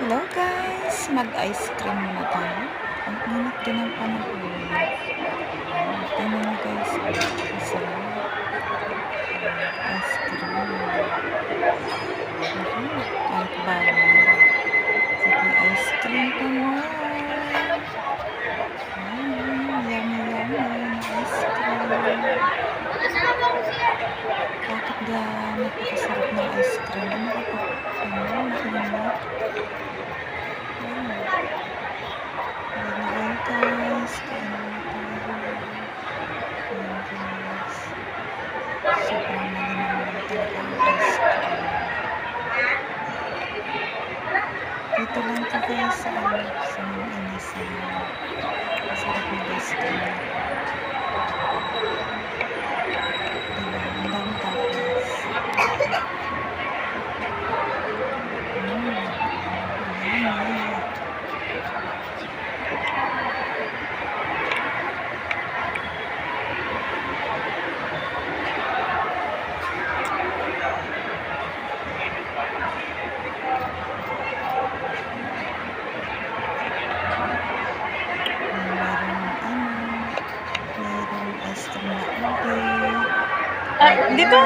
Hello guys! Mag-ice cream muna tayo. Ang init din ang panahon. Tingnan nyo guys. Masarap. Ice cream. Kahit bawal. Sige, ice cream ka mo. Yummy, yummy. Ice cream. Bakit ga napakasarap ng ice cream? Ano ka pa? Mainit. Ayan guys, kain na tayo. Ayan guys. Sobrang malinamnam talaga ang ice cream. Dito lang to guys sa mga inisan. Masarap ng ice cream. Diba? Ang dami tapos. Ayan. Dito.